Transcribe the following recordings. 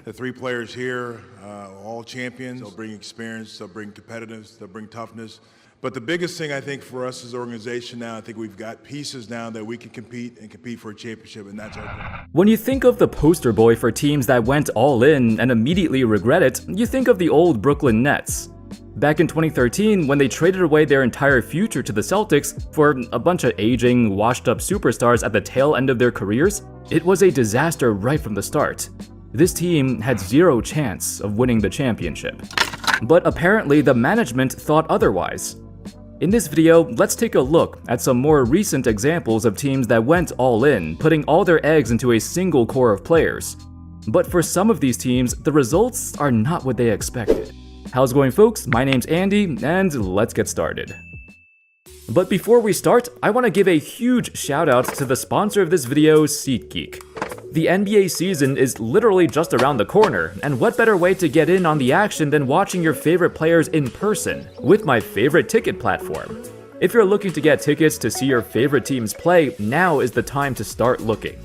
The three players here, all champions. They'll bring experience, they'll bring competitiveness, they'll bring toughness. But the biggest thing I think for us as an organization now, I think we've got pieces now that we can compete for a championship, and that's our goal. When you think of the poster boy for teams that went all in and immediately regret it, you think of the old Brooklyn Nets. Back in 2013, when they traded away their entire future to the Celtics for a bunch of aging, washed-up superstars at the tail end of their careers, it was a disaster right from the start. This team had zero chance of winning the championship. But apparently the management thought otherwise. In this video, let's take a look at some more recent examples of teams that went all in, putting all their eggs into a single core of players. But for some of these teams, the results are not what they expected. How's it going, folks? My name's Andy, and let's get started. But before we start, I want to give a huge shout out to the sponsor of this video, SeatGeek. The NBA season is literally just around the corner, and what better way to get in on the action than watching your favorite players in person with my favorite ticket platform. If you're looking to get tickets to see your favorite teams play, now is the time to start looking.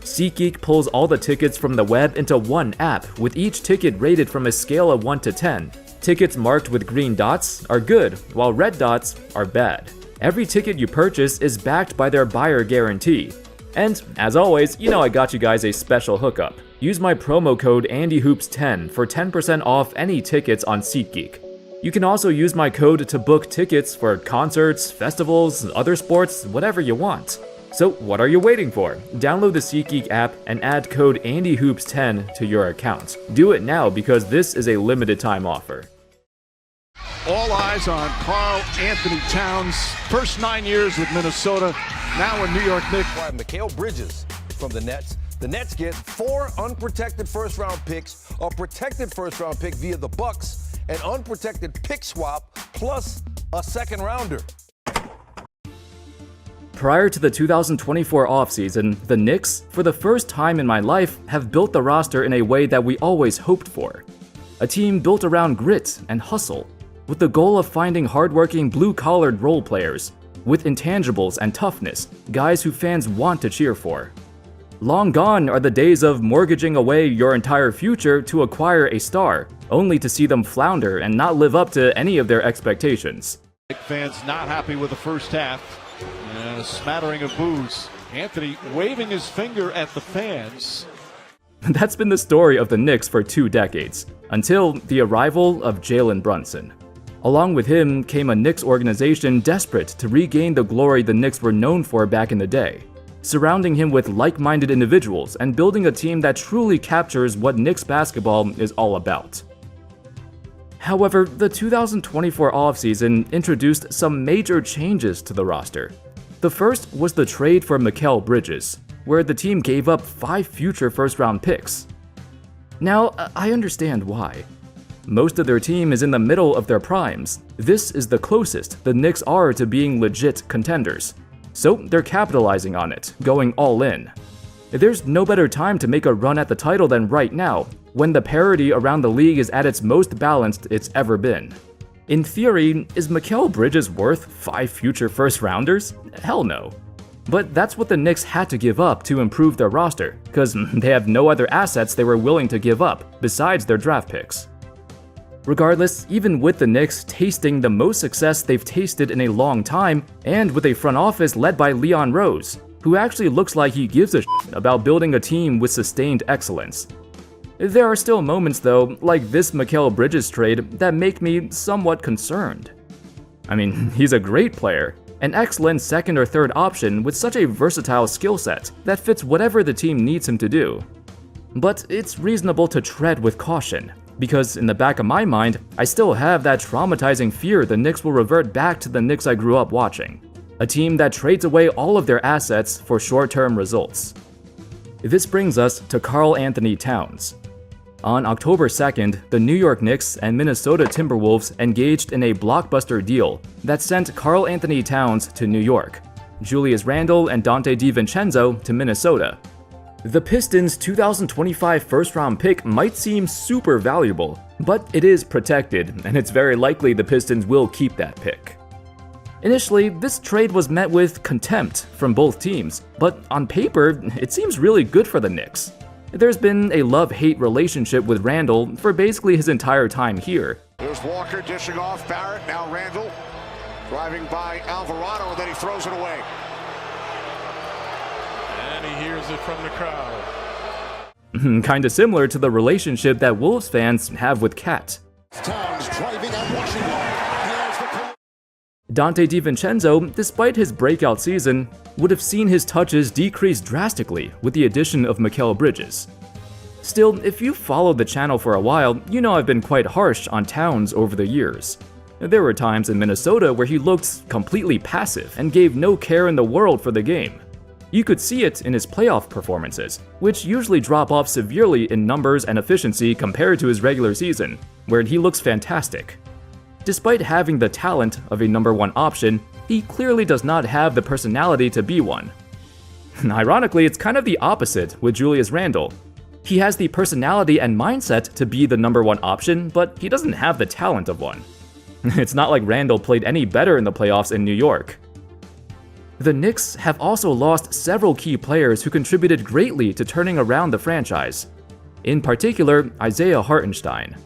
SeatGeek pulls all the tickets from the web into one app, with each ticket rated from a scale of 1 to 10. Tickets marked with green dots are good, while red dots are bad. Every ticket you purchase is backed by their buyer guarantee. And, as always, you know I got you guys a special hookup. Use my promo code ANDYHOOPS10 for 10% off any tickets on SeatGeek. You can also use my code to book tickets for concerts, festivals, other sports, whatever you want. So what are you waiting for? Download the SeatGeek app and add code ANDYHOOPS10 to your account. Do it now because this is a limited time offer. All eyes on Karl Anthony Towns' first 9 years with Minnesota, now in New York Knicks. MacLeod Bridges from the Nets. The Nets get 4 unprotected first-round picks, a protected first-round pick via the Bucks, an unprotected pick swap, plus a second-rounder. Prior to the 2024 offseason, the Knicks, for the first time in my life, have built the roster in a way that we always hoped for. A team built around grit and hustle, with the goal of finding hardworking blue-collared role players, with intangibles and toughness, guys who fans want to cheer for. Long gone are the days of mortgaging away your entire future to acquire a star, only to see them flounder and not live up to any of their expectations. Fans not happy with the first half, and a smattering of boos. Anthony waving his finger at the fans. That's been the story of the Knicks for 2 decades, until the arrival of Jalen Brunson. Along with him came a Knicks organization desperate to regain the glory the Knicks were known for back in the day, surrounding him with like-minded individuals and building a team that truly captures what Knicks basketball is all about. However, the 2024 offseason introduced some major changes to the roster. The first was the trade for MacLeod Bridges, where the team gave up 5 future first-round picks. Now, I understand why. Most of their team is in the middle of their primes. This is the closest the Knicks are to being legit contenders. So they're capitalizing on it, going all in. There's no better time to make a run at the title than right now, when the parity around the league is at its most balanced it's ever been. In theory, is MacLeod Bridges worth 5 future first-rounders? Hell no. But that's what the Knicks had to give up to improve their roster, because they have no other assets they were willing to give up, besides their draft picks. Regardless, even with the Knicks tasting the most success they've tasted in a long time, and with a front office led by Leon Rose, who actually looks like he gives a shit about building a team with sustained excellence. There are still moments though, like this MacLeod Bridges trade, that make me somewhat concerned. I mean, he's a great player, an excellent second or third option with such a versatile skill set that fits whatever the team needs him to do. But it's reasonable to tread with caution, because in the back of my mind, I still have that traumatizing fear the Knicks will revert back to the Knicks I grew up watching, a team that trades away all of their assets for short-term results. This brings us to Karl Anthony Towns. On October 2nd, the New York Knicks and Minnesota Timberwolves engaged in a blockbuster deal that sent Karl Anthony Towns to New York, Julius Randle and Dante DiVincenzo to Minnesota. The Pistons' 2025 first-round pick might seem super valuable, but it is protected, and it's very likely the Pistons will keep that pick. Initially, this trade was met with contempt from both teams, but on paper, it seems really good for the Knicks. There's been a love-hate relationship with Randall for basically his entire time here. There's Walker dishing off Barrett, now Randall driving by Alvarado, and then he throws it away. And he hears it from the crowd. Kinda similar to the relationship that Wolves fans have with Cat. Towns driving at Washington. Dante DiVincenzo, despite his breakout season, would have seen his touches decrease drastically with the addition of Mikal Bridges. Still, if you followed the channel for a while, you know I've been quite harsh on Towns over the years. There were times in Minnesota where he looked completely passive and gave no care in the world for the game. You could see it in his playoff performances, which usually drop off severely in numbers and efficiency compared to his regular season, where he looks fantastic. Despite having the talent of a number one option, he clearly does not have the personality to be one. Ironically, it's kind of the opposite with Julius Randle. He has the personality and mindset to be the number one option, but he doesn't have the talent of one. It's not like Randle played any better in the playoffs in New York. The Knicks have also lost several key players who contributed greatly to turning around the franchise. In particular, Isaiah Hartenstein.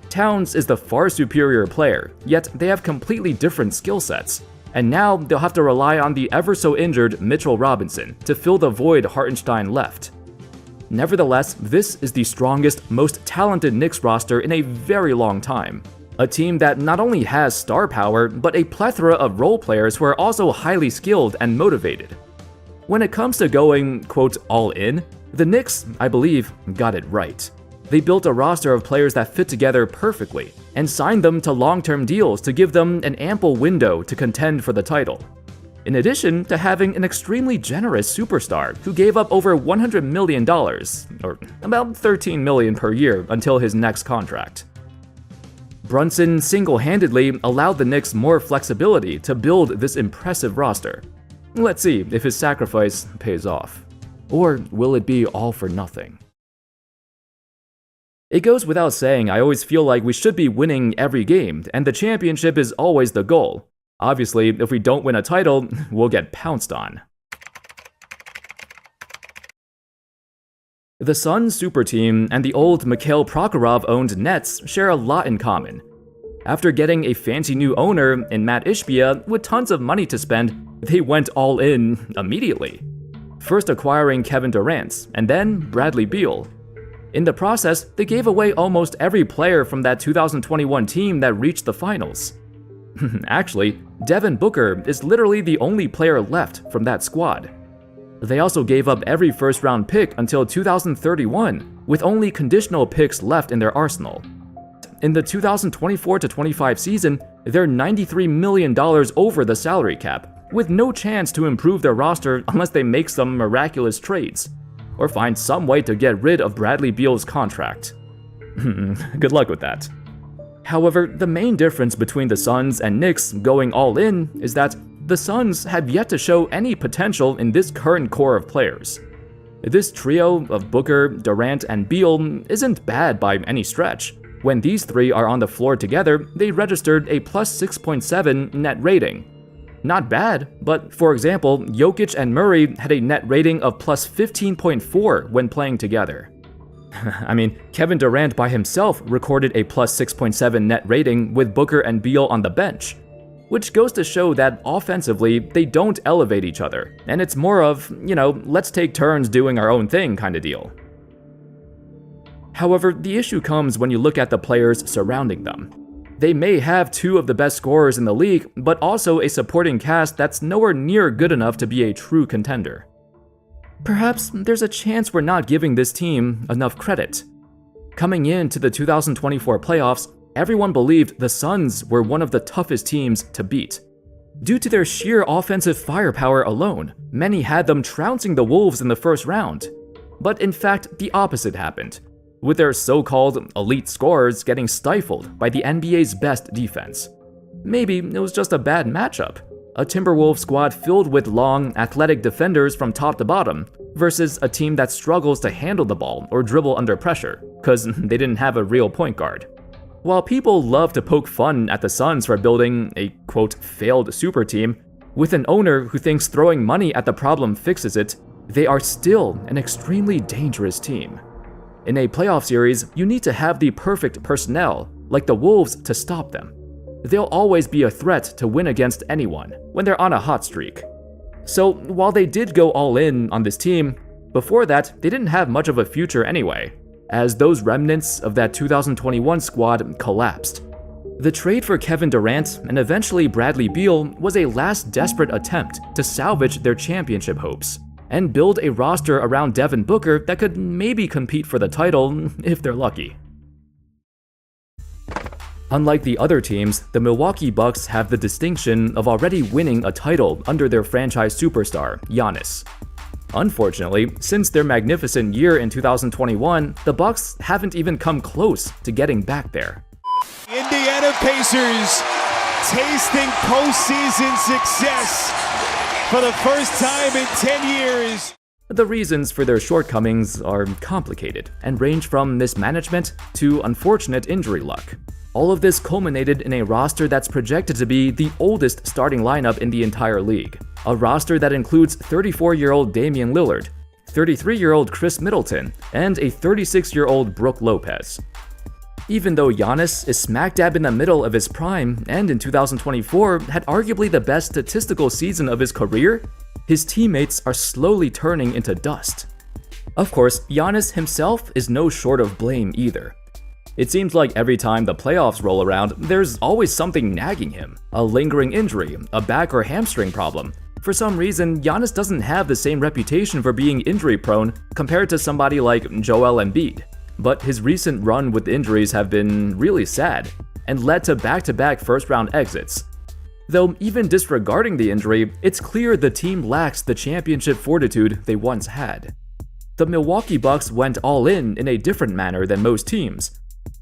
Towns is the far superior player, yet they have completely different skill sets, and now they'll have to rely on the ever-so-injured Mitchell Robinson to fill the void Hartenstein left. Nevertheless, this is the strongest, most talented Knicks roster in a very long time. A team that not only has star power, but a plethora of role players who are also highly skilled and motivated. When it comes to going, quote, all in, the Knicks, I believe, got it right. They built a roster of players that fit together perfectly, and signed them to long-term deals to give them an ample window to contend for the title. In addition to having an extremely generous superstar who gave up over $100 million, or about $13 million per year until his next contract. Brunson single-handedly allowed the Knicks more flexibility to build this impressive roster. Let's see if his sacrifice pays off. Or will it be all for nothing? It goes without saying, I always feel like we should be winning every game, and the championship is always the goal. Obviously, if we don't win a title, we'll get pounced on. The Suns super team and the old Mikhail Prokhorov-owned Nets share a lot in common. After getting a fancy new owner in Matt Ishbia with tons of money to spend, they went all in immediately. First acquiring Kevin Durant, and then Bradley Beal. In the process, they gave away almost every player from that 2021 team that reached the finals. Actually, Devin Booker is literally the only player left from that squad. They also gave up every first-round pick until 2031, with only conditional picks left in their arsenal. In the 2024-25 season, they're $93 million over the salary cap, with no chance to improve their roster unless they make some miraculous trades, or find some way to get rid of Bradley Beal's contract. Good luck with that. However, the main difference between the Suns and Knicks going all in is that the Suns have yet to show any potential in this current core of players. This trio of Booker, Durant, and Beal isn't bad by any stretch. When these three are on the floor together, they registered a plus 6.7 net rating. Not bad, but for example, Jokic and Murray had a net rating of plus 15.4 when playing together. I mean, Kevin Durant by himself recorded a plus 6.7 net rating with Booker and Beal on the bench, which goes to show that offensively, they don't elevate each other, and it's more of, let's take turns doing our own thing kind of deal. However, the issue comes when you look at the players surrounding them. They may have two of the best scorers in the league, but also a supporting cast that's nowhere near good enough to be a true contender. Perhaps there's a chance we're not giving this team enough credit. Coming into the 2024 playoffs, everyone believed the Suns were one of the toughest teams to beat. Due to their sheer offensive firepower alone, many had them trouncing the Wolves in the first round. But in fact, the opposite happened, with their so-called elite scorers getting stifled by the NBA's best defense. Maybe it was just a bad matchup. A Timberwolves squad filled with long, athletic defenders from top to bottom, versus a team that struggles to handle the ball or dribble under pressure, cause they didn't have a real point guard. While people love to poke fun at the Suns for building a, quote, failed super team, with an owner who thinks throwing money at the problem fixes it, they are still an extremely dangerous team. In a playoff series, you need to have the perfect personnel, like the Wolves, to stop them. They'll always be a threat to win against anyone when they're on a hot streak. So while they did go all in on this team, before that, they didn't have much of a future anyway, as those remnants of that 2021 squad collapsed. The trade for Kevin Durant and eventually Bradley Beal was a last desperate attempt to salvage their championship hopes and build a roster around Devin Booker that could maybe compete for the title if they're lucky. Unlike the other teams, the Milwaukee Bucks have the distinction of already winning a title under their franchise superstar, Giannis. Unfortunately, since their magnificent year in 2021, the Bucks haven't even come close to getting back there. Indiana Pacers tasting postseason success for the first time in 10 years. The reasons for their shortcomings are complicated and range from mismanagement to unfortunate injury luck. All of this culminated in a roster that's projected to be the oldest starting lineup in the entire league. A roster that includes 34-year-old Damian Lillard, 33-year-old Chris Middleton, and a 36-year-old Brook Lopez. Even though Giannis is smack dab in the middle of his prime and in 2024 had arguably the best statistical season of his career, his teammates are slowly turning into dust. Of course, Giannis himself is no short of blame either. It seems like every time the playoffs roll around, there's always something nagging him. A lingering injury, a back or hamstring problem. For some reason, Giannis doesn't have the same reputation for being injury-prone compared to somebody like Joel Embiid. But his recent run with injuries have been really sad, and led to back-to-back first-round exits. Though even disregarding the injury, it's clear the team lacks the championship fortitude they once had. The Milwaukee Bucks went all in a different manner than most teams.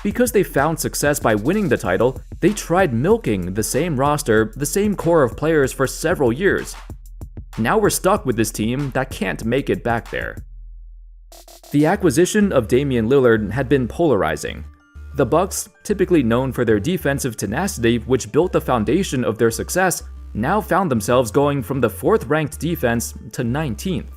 Because they found success by winning the title, they tried milking the same roster, the same core of players for several years. Now we're stuck with this team that can't make it back there. The acquisition of Damian Lillard had been polarizing. The Bucks, typically known for their defensive tenacity which built the foundation of their success, now found themselves going from the 4th-ranked defense to 19th.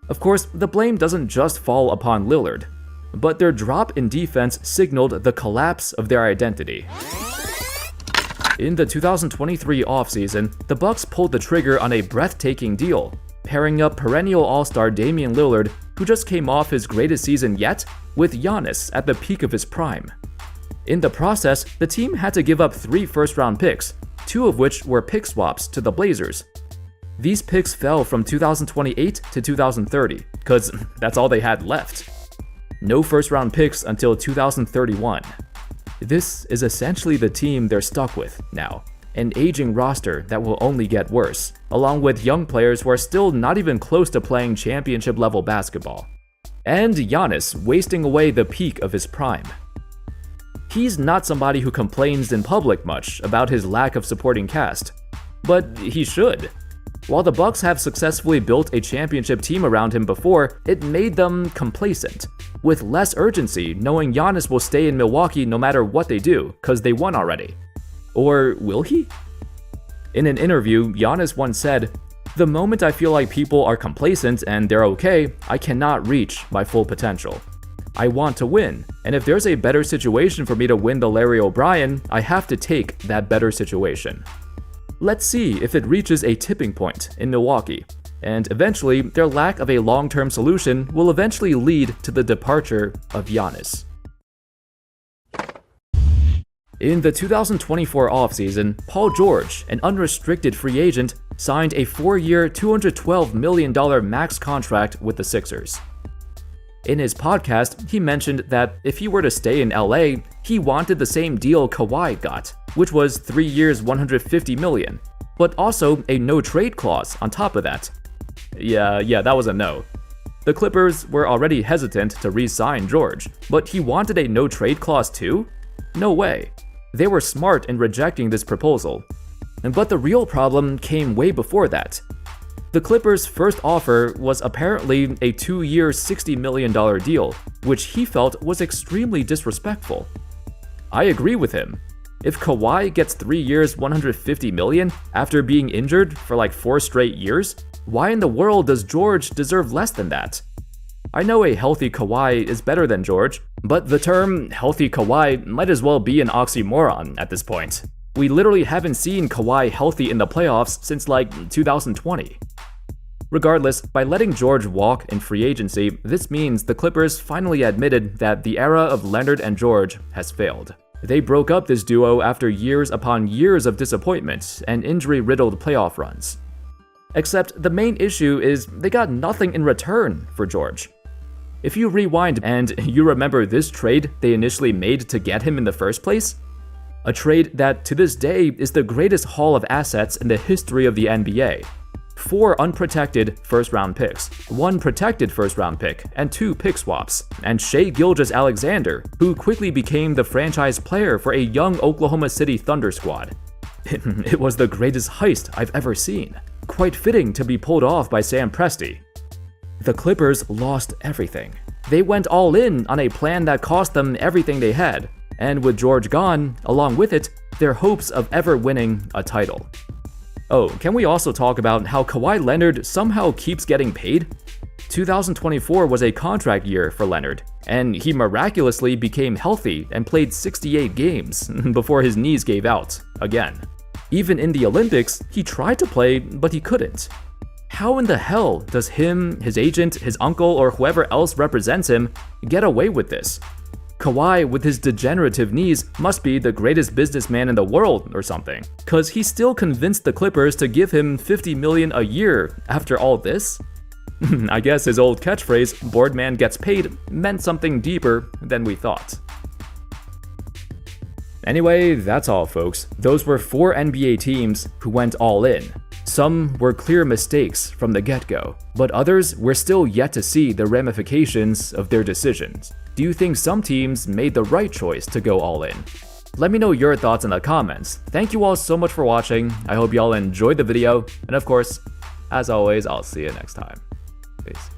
Of course, the blame doesn't just fall upon Lillard, but their drop in defense signaled the collapse of their identity. In the 2023 offseason, the Bucks pulled the trigger on a breathtaking deal, pairing up perennial all-star Damian Lillard, who just came off his greatest season yet, with Giannis at the peak of his prime. In the process, the team had to give up 3 first-round picks, 2 of which were pick swaps to the Blazers. These picks fell from 2028 to 2030, because that's all they had left. No first-round picks until 2031. This is essentially the team they're stuck with now, an aging roster that will only get worse, along with young players who are still not even close to playing championship-level basketball. And Giannis wasting away the peak of his prime. He's not somebody who complains in public much about his lack of supporting cast, but he should. While the Bucks have successfully built a championship team around him before, it made them complacent, with less urgency knowing Giannis will stay in Milwaukee no matter what they do, cause they won already. Or will he? In an interview, Giannis once said, "The moment I feel like people are complacent and they're okay, I cannot reach my full potential. I want to win, and if there's a better situation for me to win the Larry O'Brien, I have to take that better situation." Let's see if it reaches a tipping point in Milwaukee, and eventually their lack of a long-term solution will eventually lead to the departure of Giannis. In the 2024 offseason, Paul George, an unrestricted free agent, signed a 4-year, $212 million max contract with the Sixers. In his podcast, he mentioned that if he were to stay in LA, he wanted the same deal Kawhi got, which was 3 years, $150 million, but also a no-trade clause on top of that. Yeah, that was a no. The Clippers were already hesitant to re-sign George, but he wanted a no-trade clause too? No way. They were smart in rejecting this proposal. But the real problem came way before that. The Clippers' first offer was apparently a 2-year, $60 million deal, which he felt was extremely disrespectful. I agree with him. If Kawhi gets 3 years, $150 million after being injured for like 4 straight years, Why in the world does George deserve less than that? I know a healthy Kawhi is better than George, but the term healthy Kawhi might as well be an oxymoron at this point. We literally haven't seen Kawhi healthy in the playoffs since like 2020. Regardless, by letting George walk in free agency, this means the Clippers finally admitted that the era of Leonard and George has failed. They broke up this duo after years upon years of disappointment and injury-riddled playoff runs. Except the main issue is they got nothing in return for George. If you rewind and you remember this trade they initially made to get him in the first place, a trade that to this day is the greatest haul of assets in the history of the NBA. 4 unprotected first-round picks, 1 protected first-round pick, and 2 pick swaps, and Shai Gilgeous-Alexander, who quickly became the franchise player for a young Oklahoma City Thunder squad. It was the greatest heist I've ever seen. Quite fitting to be pulled off by Sam Presti. The Clippers lost everything. They went all in on a plan that cost them everything they had, and with George gone, along with it, their hopes of ever winning a title. Oh, can we also talk about how Kawhi Leonard somehow keeps getting paid? 2024 was a contract year for Leonard, and he miraculously became healthy and played 68 games before his knees gave out, again. Even in the Olympics, he tried to play, but he couldn't. How in the hell does him, his agent, his uncle, or whoever else represents him get away with this? Kawhi, with his degenerative knees, must be the greatest businessman in the world or something, cause he still convinced the Clippers to give him $50 million a year after all this? I guess his old catchphrase, "board man gets paid," meant something deeper than we thought. Anyway, that's all folks. Those were 4 NBA teams who went all in. Some were clear mistakes from the get-go, but others we're still yet to see the ramifications of their decisions. Do you think some teams made the right choice to go all in? Let me know your thoughts in the comments. Thank you all so much for watching. I hope y'all enjoyed the video, and of course, as always, I'll see you next time. Peace.